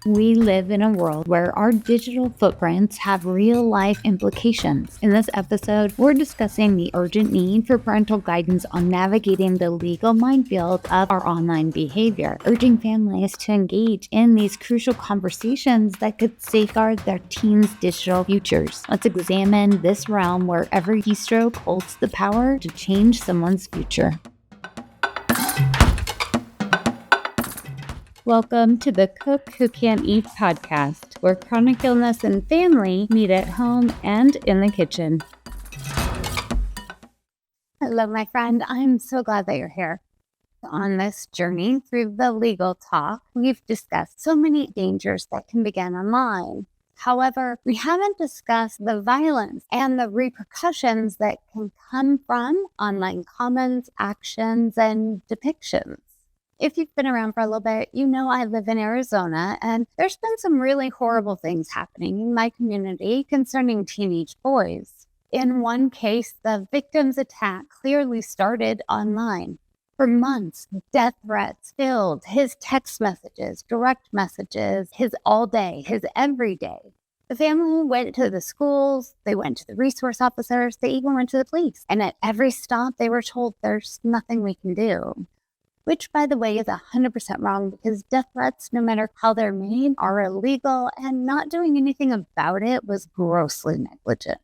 We live in a world where our digital footprints have real-life implications. In this episode, we're discussing the urgent need for parental guidance on navigating the legal minefield of our online behavior, urging families to engage in these crucial conversations that could safeguard their teens' digital futures. Let's examine this realm where every keystroke holds the power to change someone's future. Welcome to the Cook Who Can't Eat podcast, where chronic illness and family meet at home and in the kitchen. Hello, my friend. I'm so glad that you're here. On this journey through the legal talk, we've discussed so many dangers that can begin online. However, we haven't discussed the violence and the repercussions that can come from online comments, actions, and depictions. If you've been around for a little bit, you know I live in Arizona, and there's been some really horrible things happening in my community concerning teenage boys. In one case, the victim's attack clearly started online. For months, death threats filled his text messages, direct messages, his all day, his every day. The family went to the schools, they went to the resource officers, they even went to the police. And at every stop, they were told there's nothing we can do. Which, by the way, is 100% wrong because death threats, no matter how they're made, are illegal, and not doing anything about it was grossly negligent.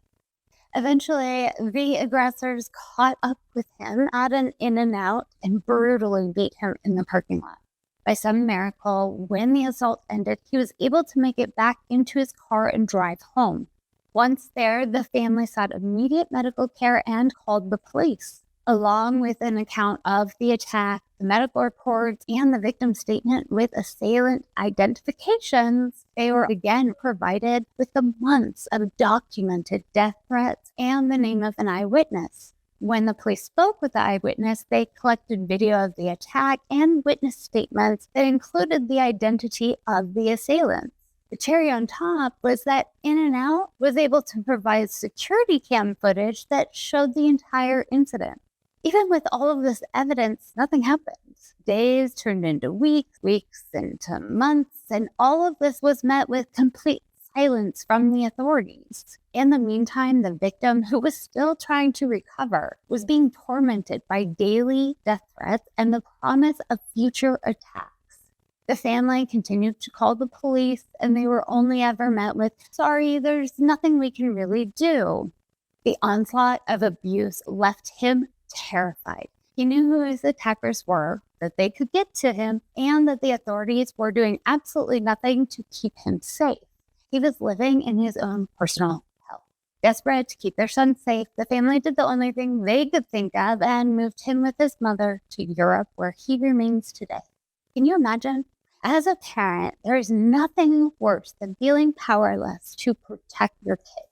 Eventually, the aggressors caught up with him at an In-N-Out and brutally beat him in the parking lot. By some miracle, when the assault ended, he was able to make it back into his car and drive home. Once there, the family sought immediate medical care and called the police. Along with an account of the attack, the medical reports, and the victim's statement with assailant identifications, they were again provided with the months of documented death threats and the name of an eyewitness. When the police spoke with the eyewitness, they collected video of the attack and witness statements that included the identity of the assailant. The cherry on top was that In-N-Out was able to provide security cam footage that showed the entire incident. Even with all of this evidence, nothing happened. Days turned into weeks, weeks into months, and all of this was met with complete silence from the authorities. In the meantime, the victim, who was still trying to recover, was being tormented by daily death threats and the promise of future attacks. The family continued to call the police, and they were only ever met with, "Sorry, there's nothing we can really do." The onslaught of abuse left him terrified. He knew who his attackers were, that they could get to him, and that the authorities were doing absolutely nothing to keep him safe. He was living in his own personal hell. Desperate to keep their son safe, the family did the only thing they could think of and moved him with his mother to Europe, where he remains today. Can you imagine? As a parent, there is nothing worse than feeling powerless to protect your kid.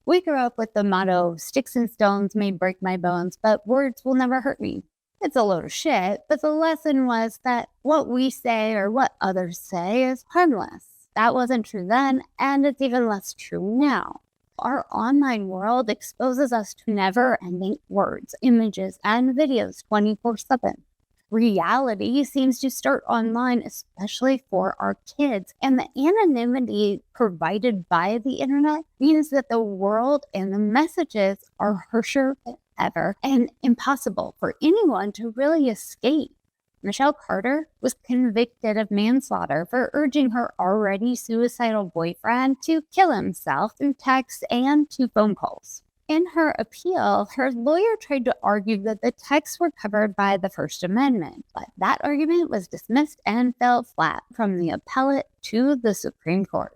We grew up with the motto, "Sticks and stones may break my bones, but words will never hurt me." It's a load of shit, but the lesson was that what we say or what others say is harmless. That wasn't true then, and it's even less true now. Our online world exposes us to never-ending words, images, and videos 24/7. Reality seems to start online, especially for our kids. And the anonymity provided by the internet means that the world and the messages are harsher than ever and impossible for anyone to really escape. Michelle Carter was convicted of manslaughter for urging her already suicidal boyfriend to kill himself through text and 2 phone calls. In her appeal, her lawyer tried to argue that the texts were covered by the First Amendment, but that argument was dismissed and fell flat from the appellate to the Supreme Court.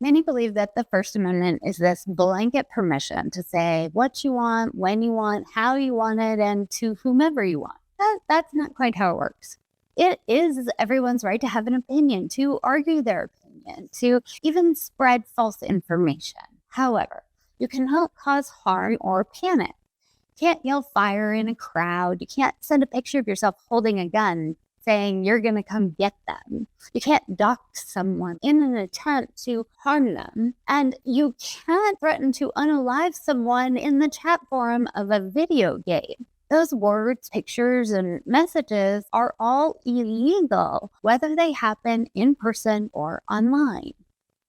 Many believe that the First Amendment is this blanket permission to say what you want, when you want, how you want it, and to whomever you want. That's not quite how it works. It is everyone's right to have an opinion, to argue their opinion, to even spread false information. However, you cannot cause harm or panic. You can't yell fire in a crowd. You can't send a picture of yourself holding a gun saying you're going to come get them. You can't dox someone in an attempt to harm them. And you can't threaten to unalive someone in the chat forum of a video game. Those words, pictures, and messages are all illegal, whether they happen in person or online.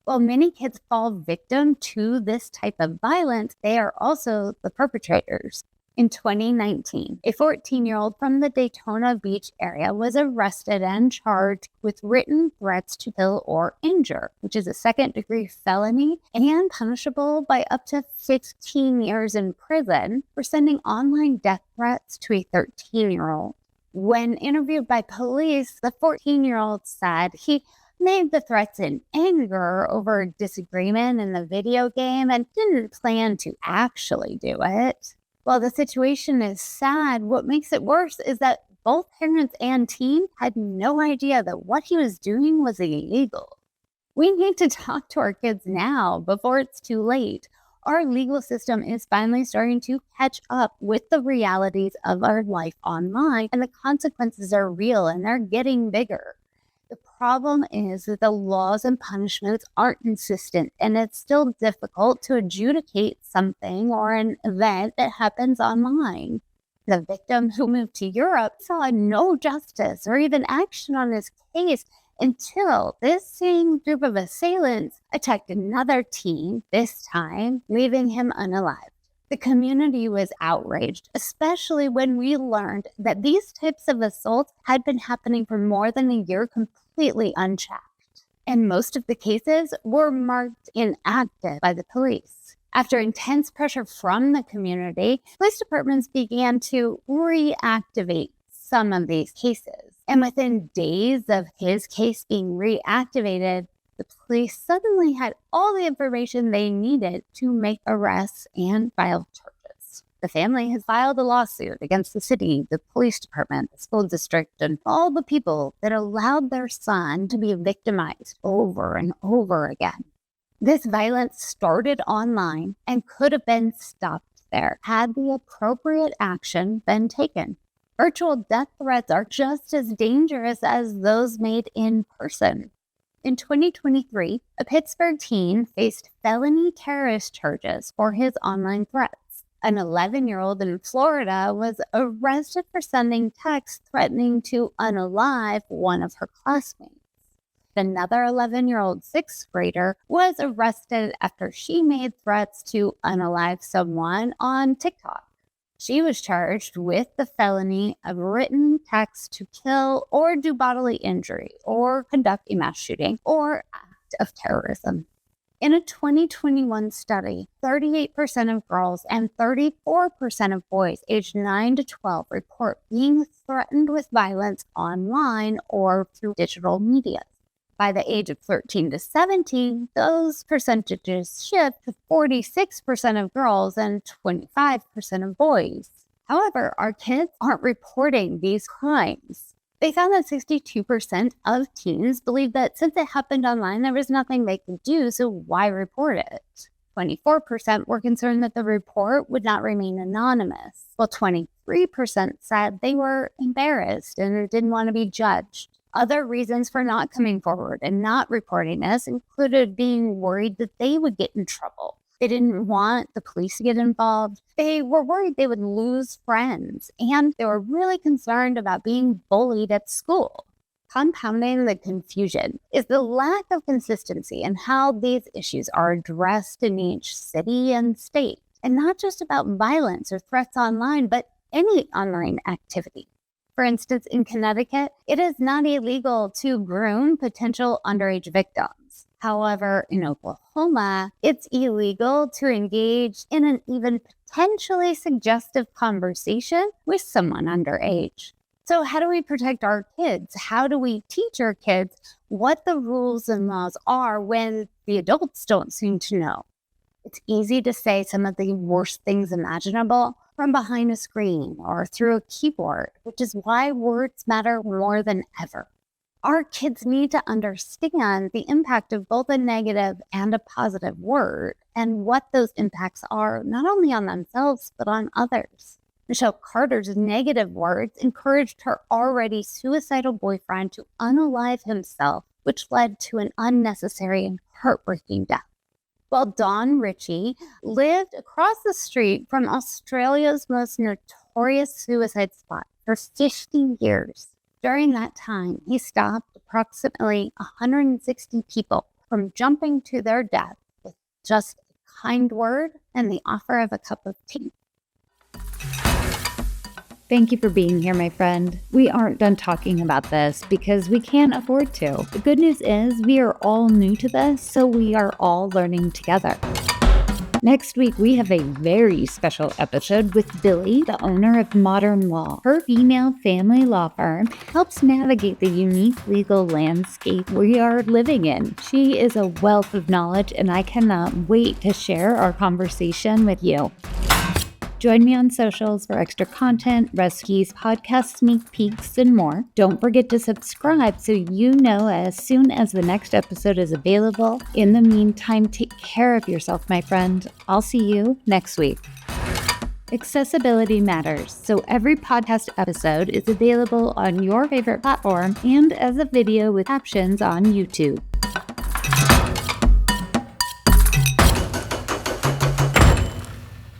While many kids fall victim to this type of violence, they are also the perpetrators. In 2019, a 14-year-old from the Daytona Beach area was arrested and charged with written threats to kill or injure, which is a second-degree felony and punishable by up to 15 years in prison for sending online death threats to a 13-year-old. When interviewed by police, the 14-year-old said he made the threats in anger over disagreement in the video game and didn't plan to actually do it. While the situation is sad, what makes it worse is that both parents and teen had no idea that what he was doing was illegal. We need to talk to our kids now before it's too late. Our legal system is finally starting to catch up with the realities of our life online, and the consequences are real and they're getting bigger. The problem is that the laws and punishments aren't consistent, and it's still difficult to adjudicate something or an event that happens online. The victim who moved to Europe saw no justice or even action on his case until this same group of assailants attacked another teen, this time leaving him unalived. The community was outraged, especially when we learned that these types of assaults had been happening for more than a year completely unchecked. And most of the cases were marked inactive by the police. After intense pressure from the community, police departments began to reactivate some of these cases. And within days of his case being reactivated, the police suddenly had all the information they needed to make arrests and file charges. The family has filed a lawsuit against the city, the police department, the school district, and all the people that allowed their son to be victimized over and over again. This violence started online and could have been stopped there had the appropriate action been taken. Virtual death threats are just as dangerous as those made in person. In 2023, a Pittsburgh teen faced felony terrorist charges for his online threats. An 11-year-old in Florida was arrested for sending texts threatening to unalive one of her classmates. Another 11-year-old sixth grader was arrested after she made threats to unalive someone on TikTok. She was charged with the felony of written text to kill or do bodily injury or conduct a mass shooting or act of terrorism. In a 2021 study, 38% of girls and 34% of boys aged 9 to 12 report being threatened with violence online or through digital media. By the age of 13 to 17, those percentages shift to 46% of girls and 25% of boys. However, our kids aren't reporting these crimes. They found that 62% of teens believe that since it happened online, there was nothing they could do, so why report it? 24% were concerned that the report would not remain anonymous, while 23% said they were embarrassed and didn't want to be judged. Other reasons for not coming forward and not reporting this included being worried that they would get in trouble. They didn't want the police to get involved. They were worried they would lose friends, and they were really concerned about being bullied at school. Compounding the confusion is the lack of consistency in how these issues are addressed in each city and state, and not just about violence or threats online, but any online activity. For instance, in Connecticut, it is not illegal to groom potential underage victims. However, in Oklahoma, it's illegal to engage in an even potentially suggestive conversation with someone underage. So how do we protect our kids? How do we teach our kids what the rules and laws are when the adults don't seem to know? It's easy to say some of the worst things imaginable from behind a screen or through a keyboard, which is why words matter more than ever. Our kids need to understand the impact of both a negative and a positive word and what those impacts are, not only on themselves, but on others. Michelle Carter's negative words encouraged her already suicidal boyfriend to unalive himself, which led to an unnecessary and heartbreaking death. While Don Ritchie lived across the street from Australia's most notorious suicide spot for 50 years. During that time, he stopped approximately 160 people from jumping to their death with just a kind word and the offer of a cup of tea. Thank you for being here, my friend. We aren't done talking about this because we can't afford to. The good news is we are all new to this, so we are all learning together. Next week, we have a very special episode with Billy, the owner of Modern Law. Her female family law firm helps navigate the unique legal landscape we are living in. She is a wealth of knowledge, and I cannot wait to share our conversation with you. Join me on socials for extra content, recipes, podcast sneak peeks, and more. Don't forget to subscribe so you know as soon as the next episode is available. In the meantime, take care of yourself, my friend. I'll see you next week. Accessibility matters, so every podcast episode is available on your favorite platform and as a video with captions on YouTube.